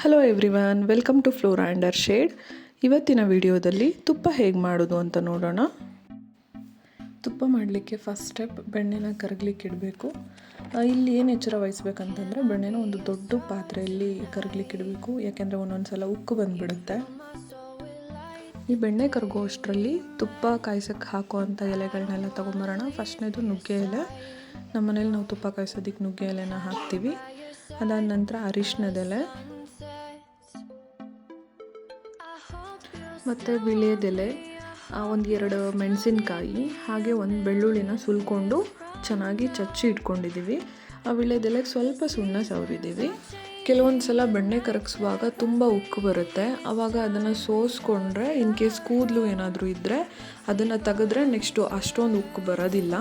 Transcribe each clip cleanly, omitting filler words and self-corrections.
Hello everyone, welcome to Flora and her shade. ಇವತ್ತಿನ ವಿಡಿಯೋದಲ್ಲಿ ತುಪ್ಪ ಹೇಗೆ ಮಾಡೋದು ಅಂತ ನೋಡೋಣ. ತುಪ್ಪ ಮಾಡಲಿಕ್ಕೆ ಫಸ್ಟ್ ಸ್ಟೆಪ್ ಬೆಣ್ಣೆನ ಕರಗಲಿಕ್ಕೆ ಇಡಬೇಕು. ಇಲ್ಲಿ ಏನು ಎಚ್ಚರ ವಹಿಸ್ಬೇಕಂತಂದರೆ ಬೆಣ್ಣೆನ ಒಂದು ದೊಡ್ಡ ಪಾತ್ರೆಯಲ್ಲಿ ಕರಗಲಿಕ್ಕೆ ಇಡಬೇಕು, ಯಾಕೆಂದರೆ ಒಂದೊಂದು ಸಲ ಉಕ್ಕು ಬಂದುಬಿಡುತ್ತೆ. ಈ ಬೆಣ್ಣೆ ಕರಗೋ ಅಷ್ಟರಲ್ಲಿ ತುಪ್ಪ ಕಾಯ್ಸೋಕ್ಕೆ ಹಾಕುವಂಥ ಎಲೆಗಳನ್ನೆಲ್ಲ ತೊಗೊಂಬರೋಣ. ಫಸ್ಟ್ನೇದು ನುಗ್ಗೆ ಎಲೆ. ನಮ್ಮ ಮನೇಲಿ ನಾವು ತುಪ್ಪ ಕಾಯಿಸೋದಕ್ಕೆ ನುಗ್ಗೆ ಎಲೆನ ಹಾಕ್ತೀವಿ. ಅದಾದ ನಂತರ ಅರಿಶಿಣದೆಲೆ ಮತ್ತು ವಿಳ್ಯದೆಲೆ, ಒಂದು 2 ಮೆಣಸಿನ್ಕಾಯಿ, ಹಾಗೆ ಒಂದು ಬೆಳ್ಳುಳ್ಳಿನ ಸುಲ್ಕೊಂಡು ಚೆನ್ನಾಗಿ ಚಚ್ಚಿ ಇಟ್ಕೊಂಡಿದ್ದೀವಿ. ಆ ವಿಳ್ಯದೆಲೆಗೆ ಸ್ವಲ್ಪ ಸುಣ್ಣ ಸವರಿದ್ದೀವಿ. ಕೆಲವೊಂದು ಸಲ ಬೆಣ್ಣೆ ಕರಗಿಸುವಾಗ ತುಂಬ ಉಕ್ಕು ಬರುತ್ತೆ, ಆವಾಗ ಅದನ್ನು ಸೋಸ್ಕೊಂಡ್ರೆ ಇನ್ ಕೇಸ್ ಕೂದಲು ಏನಾದರೂ ಇದ್ದರೆ ಅದನ್ನು ತೆಗೆದ್ರೆ ನೆಕ್ಸ್ಟು ಅಷ್ಟೊಂದು ಉಕ್ಕು ಬರೋದಿಲ್ಲ.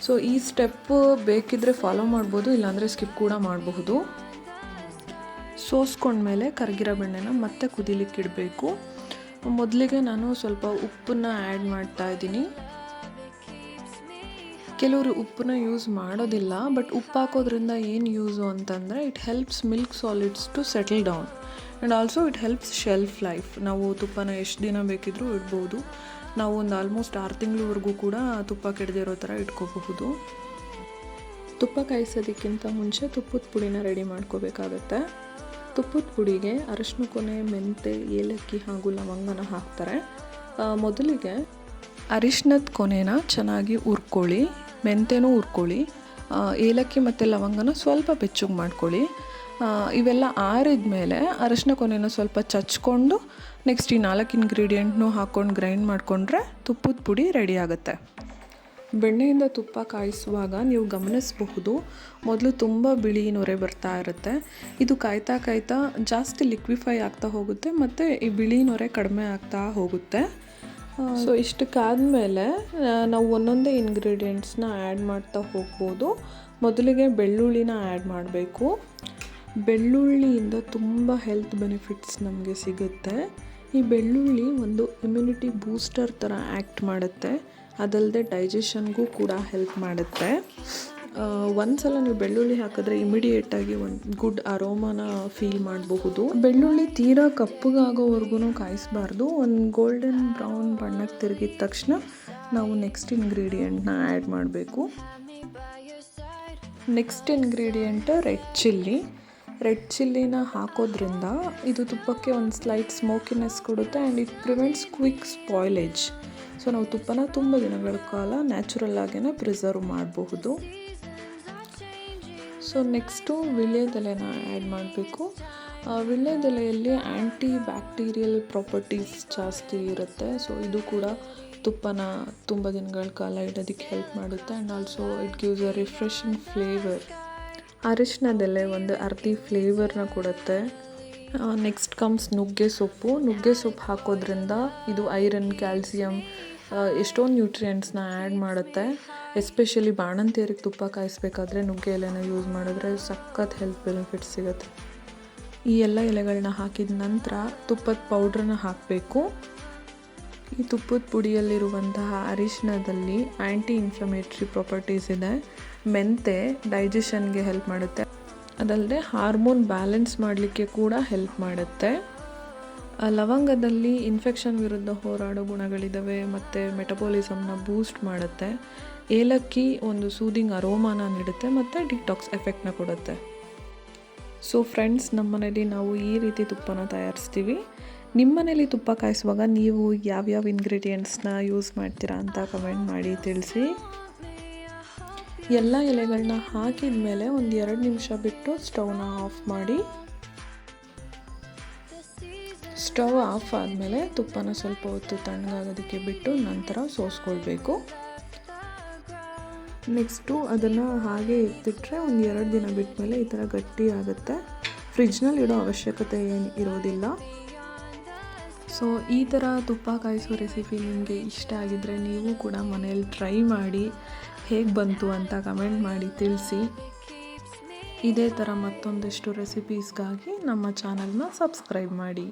ಸೊ ಈ ಸ್ಟೆಪ್ಪು ಬೇಕಿದ್ದರೆ ಫಾಲೋ ಮಾಡ್ಬೋದು, ಇಲ್ಲಾಂದರೆ ಸ್ಕಿಪ್ ಕೂಡ ಮಾಡಬಹುದು. ಸೋಸ್ಕೊಂಡ್ಮೇಲೆ ಕರಗಿರೋ ಬೆಣ್ಣೆನ ಮತ್ತೆ ಕುದಿಲಿಕ್ಕೆ ಇಡಬೇಕು. ಮೊದಲಿಗೆ ನಾನು ಸ್ವಲ್ಪ ಉಪ್ಪನ್ನ ಆ್ಯಡ್ ಮಾಡ್ತಾ ಇದ್ದೀನಿ. ಕೆಲವರು ಉಪ್ಪನ್ನ ಯೂಸ್ ಮಾಡೋದಿಲ್ಲ, ಬಟ್ ಉಪ್ಪು ಹಾಕೋದ್ರಿಂದ ಏನು ಯೂಸು ಅಂತಂದರೆ it helps milk solids to settle down and also it helps shelf life. ನಾವು ತುಪ್ಪನ ಎಷ್ಟು ದಿನ ಬೇಕಿದ್ರೂ ಇಡ್ಬೋದು. ನಾವು ಒಂದು ಆಲ್ಮೋಸ್ಟ್ 6 ತಿಂಗಳವರೆಗೂ ಕೂಡ ತುಪ್ಪ ಕೆಡದಿರೋ ಥರ ಇಟ್ಕೋಬಹುದು. ತುಪ್ಪ ಕಾಯಿಸೋದಕ್ಕಿಂತ ಮುಂಚೆ ತುಪ್ಪದ ಪುಡಿನ ರೆಡಿ ಮಾಡ್ಕೋಬೇಕಾಗತ್ತೆ. ತುಪ್ಪದ ಪುಡಿಗೆ ಅರಶಿನ ಕೊನೆ, ಮೆಂತೆ, ಏಲಕ್ಕಿ ಹಾಗೂ ಲವಂಗನ ಹಾಕ್ತಾರೆ. ಮೊದಲಿಗೆ ಅರಿಶಿನದ ಕೊನೆನ ಚೆನ್ನಾಗಿ ಹುರ್ಕೊಳ್ಳಿ, ಮೆಂತೆನೂ ಹುರ್ಕೊಳ್ಳಿ, ಏಲಕ್ಕಿ ಮತ್ತು ಲವಂಗನ ಸ್ವಲ್ಪ ಬೆಚ್ಚಗೆ ಮಾಡ್ಕೊಳ್ಳಿ. ಇವೆಲ್ಲ ಆರಿದ ಮೇಲೆ ಅರಶಿನ ಕೊನೆನ ಸ್ವಲ್ಪ ಚಚ್ಕೊಂಡು ನೆಕ್ಸ್ಟ್ ಈ 4 ಇಂಗ್ರೀಡಿಯೆಂಟ್ನೂ ಹಾಕ್ಕೊಂಡು ಗ್ರೈಂಡ್ ಮಾಡಿಕೊಂಡ್ರೆ ತುಪ್ಪದ ಪುಡಿ ರೆಡಿ ಆಗುತ್ತೆ. ಬೆಣ್ಣೆಯಿಂದ ತುಪ್ಪ ಕಾಯಿಸುವಾಗ ನೀವು ಗಮನಿಸಬಹುದು, ಮೊದಲು ತುಂಬ ಬಿಳಿ ನೊರೆ ಬರ್ತಾ ಇರುತ್ತೆ. ಇದು ಕಾಯ್ತಾ ಕಾಯ್ತಾ ಜಾಸ್ತಿ ಲಿಕ್ವಿಫೈ ಆಗ್ತಾ ಹೋಗುತ್ತೆ ಮತ್ತು ಈ ಬಿಳಿ ನೊರೆ ಕಡಿಮೆ ಆಗ್ತಾ ಹೋಗುತ್ತೆ. ಸೊ ಇಷ್ಟಕ್ಕಾದಮೇಲೆ ನಾವು ಒಂದೊಂದೇ ಇಂಗ್ರೀಡಿಯೆಂಟ್ಸ್ನ ಆ್ಯಡ್ ಮಾಡ್ತಾ ಹೋಗ್ಬೋದು. ಮೊದಲಿಗೆ ಬೆಳ್ಳುಳ್ಳಿನ ಆ್ಯಡ್ ಮಾಡಬೇಕು. ಬೆಳ್ಳುಳ್ಳಿಯಿಂದ ತುಂಬ ಹೆಲ್ತ್ ಬೆನಿಫಿಟ್ಸ್ ನಮಗೆ ಸಿಗುತ್ತೆ. ಈ ಬೆಳ್ಳುಳ್ಳಿ ಒಂದು ಇಮ್ಯುನಿಟಿ ಬೂಸ್ಟರ್ ಥರ ಆ್ಯಕ್ಟ್ ಮಾಡುತ್ತೆ, ಅದಲ್ಲದೆ ಡೈಜೆಷನ್ಗೂ ಕೂಡ ಹೆಲ್ಪ್ ಮಾಡುತ್ತೆ. ಒಂದ್ಸಲ ನೀವು ಬೆಳ್ಳುಳ್ಳಿ ಹಾಕಿದ್ರೆ ಇಮಿಡಿಯೇಟಾಗಿ ಒಂದು ಗುಡ್ ಅರೋಮಾನ ಫೀಲ್ ಮಾಡಬಹುದು. ಬೆಳ್ಳುಳ್ಳಿ ತೀರಾ ಕಪ್ಪಗಾಗೋವರೆಗೂ ಕಾಯಿಸಬಾರ್ದು. ಒಂದು ಗೋಲ್ಡನ್ ಬ್ರೌನ್ ಬಣ್ಣಕ್ಕೆ ತಿರುಗಿದ ತಕ್ಷಣ ನಾವು ನೆಕ್ಸ್ಟ್ ಇಂಗ್ರೀಡಿಯೆಂಟ್ನ ಆ್ಯಡ್ ಮಾಡಬೇಕು. Next ingredient red chilli. Red ಚಿಲ್ಲಿನ ಹಾಕೋದ್ರಿಂದ ಇದು ತುಪ್ಪಕ್ಕೆ ಒಂದು ಸ್ಲೈಟ್ ಸ್ಮೋಕಿನೆಸ್ ಕೊಡುತ್ತೆ and it prevents quick spoilage. So ನಾವು ತುಪ್ಪನ ತುಂಬ ದಿನಗಳ ಕಾಲ ನ್ಯಾಚುರಲ್ ಆಗೇ ಪ್ರಿಸರ್ವ್ ಮಾಡಬಹುದು. ಸೊ ನೆಕ್ಸ್ಟು ವಿಳ್ಯದೆಲೆನ ಆ್ಯಡ್ ಮಾಡಬೇಕು. ವಿಳ್ಯದೆಲೆಯಲ್ಲಿ ಆ್ಯಂಟಿ ಬ್ಯಾಕ್ಟೀರಿಯಲ್ ಪ್ರಾಪರ್ಟೀಸ್ ಜಾಸ್ತಿ ಇರುತ್ತೆ. ಸೊ ಇದು ಕೂಡ ತುಪ್ಪನ ತುಂಬ ದಿನಗಳ ಕಾಲ ಇಡೋದಕ್ಕೆ ಹೆಲ್ಪ್ ಮಾಡುತ್ತೆ and also it gives a refreshing flavour. ಅರಿಶಿಣದೆಲೆ ಒಂದು ಅರ್ಧಿ ಫ್ಲೇವರ್ನ ಕೊಡುತ್ತೆ. ನೆಕ್ಸ್ಟ್ ಕಮ್ಸ್ ನುಗ್ಗೆ ಸೊಪ್ಪು. ನುಗ್ಗೆ ಸೊಪ್ಪು ಹಾಕೋದ್ರಿಂದ ಇದು ಐರನ್, ಕ್ಯಾಲ್ಸಿಯಂ, ಎಷ್ಟೊಂದು ನ್ಯೂಟ್ರಿಯೆಂಟ್ಸ್ನ ಆ್ಯಡ್ ಮಾಡುತ್ತೆ. ಎಸ್ಪೆಷಲಿ ಬಾಣಂತಿಯರಿಗೆ ತುಪ್ಪ ಕಾಯಿಸ್ಬೇಕಾದ್ರೆ ನುಗ್ಗೆ ಎಲೆನ ಯೂಸ್ ಮಾಡಿದ್ರೆ ಸಖತ್ ಹೆಲ್ತ್ ಬೆನಿಫಿಟ್ಸ್ ಸಿಗುತ್ತೆ. ಈ ಎಲ್ಲ ಎಲೆಗಳನ್ನ ಹಾಕಿದ ನಂತರ ತುಪ್ಪದ ಪೌಡ್ರನ್ನ ಹಾಕಬೇಕು. ಈ ತುಪ್ಪದ ಪುಡಿಯಲ್ಲಿರುವಂತಹ ಅರಿಶಿಣದಲ್ಲಿ ಆ್ಯಂಟಿ ಇನ್ಫ್ಲಮೇಟ್ರಿ ಪ್ರಾಪರ್ಟೀಸ್ ಇದೆ. ಮೆಂತೆ ಡೈಜೆಷನ್ಗೆ ಹೆಲ್ಪ್ ಮಾಡುತ್ತೆ, ಅದಲ್ಲದೆ ಹಾರ್ಮೋನ್ ಬ್ಯಾಲೆನ್ಸ್ ಮಾಡಲಿಕ್ಕೆ ಕೂಡ ಹೆಲ್ಪ್ ಮಾಡುತ್ತೆ. ಲವಂಗದಲ್ಲಿ ಇನ್ಫೆಕ್ಷನ್ ವಿರುದ್ಧ ಹೋರಾಡೋ ಗುಣಗಳಿದ್ದಾವೆ ಮತ್ತು ಮೆಟಬಾಲಿಸಮ್ನ ಬೂಸ್ಟ್ ಮಾಡುತ್ತೆ. ಏಲಕ್ಕಿ ಒಂದು ಸೂದಿಂಗ್ ಅರೋಮಾನ ನೀಡುತ್ತೆ ಮತ್ತು ಡಿಟಾಕ್ಸ್ ಎಫೆಕ್ಟ್ನ ಕೊಡುತ್ತೆ. ಸೊ ಫ್ರೆಂಡ್ಸ್, ನಮ್ಮ ಮನೇಲಿ ನಾವು ಈ ರೀತಿ ತುಪ್ಪನ ತಯಾರಿಸ್ತೀವಿ. ನಿಮ್ಮ ಮನೇಲಿ ತುಪ್ಪ ಕಾಯಿಸುವಾಗ ನೀವು ಯಾವ್ಯಾವ ಇಂಗ್ರೀಡಿಯೆಂಟ್ಸ್ನ ಯೂಸ್ ಮಾಡ್ತೀರಾ ಅಂತ ಕಮೆಂಟ್ ಮಾಡಿ ತಿಳಿಸಿ. ಎಲ್ಲ ಎಲೆಗಳನ್ನ ಹಾಕಿದ ಮೇಲೆ ಒಂದು 2 ನಿಮಿಷ ಬಿಟ್ಟು ಸ್ಟವ್ನ ಆಫ್ ಮಾಡಿ. ಸ್ಟವ್ ಆಫ್ ಆದಮೇಲೆ ತುಪ್ಪನ ಸ್ವಲ್ಪ ಹೊತ್ತು ತಣ್ಣಗಾಗೋದಕ್ಕೆ ಬಿಟ್ಟು ನಂತರ ಸೋಸ್ಕೊಳ್ಬೇಕು. ನೆಕ್ಸ್ಟು ಅದನ್ನು ಹಾಗೆ ಇಟ್ಟಿಟ್ರೆ ಒಂದು 2 ದಿನ ಬಿಟ್ಟ ಮೇಲೆ ಈ ಥರ ಗಟ್ಟಿ ಆಗುತ್ತೆ. ಫ್ರಿಜ್ನಲ್ಲಿ ಇಡೋ ಅವಶ್ಯಕತೆ ಏನು ಇರೋದಿಲ್ಲ. ಸೊ ಈ ಥರ ತುಪ್ಪ ಕಾಯಿಸೋ ರೆಸಿಪಿ ನಿಮಗೆ ಇಷ್ಟ ಆಗಿದ್ದರೆ ನೀವು ಕೂಡ ಮನೇಲಿ ಟ್ರೈ ಮಾಡಿ ಹೇಗೆ ಬಂತು ಅಂತ ಕಮೆಂಟ್ ಮಾಡಿ ತಿಳಿಸಿ. ಇದೇ ಥರ ಮತ್ತೊಂದಷ್ಟು ರೆಸಿಪೀಸ್ಗಾಗಿ ನಮ್ಮ ಚಾನಲ್ನ ಸಬ್ಸ್ಕ್ರೈಬ್ ಮಾಡಿ.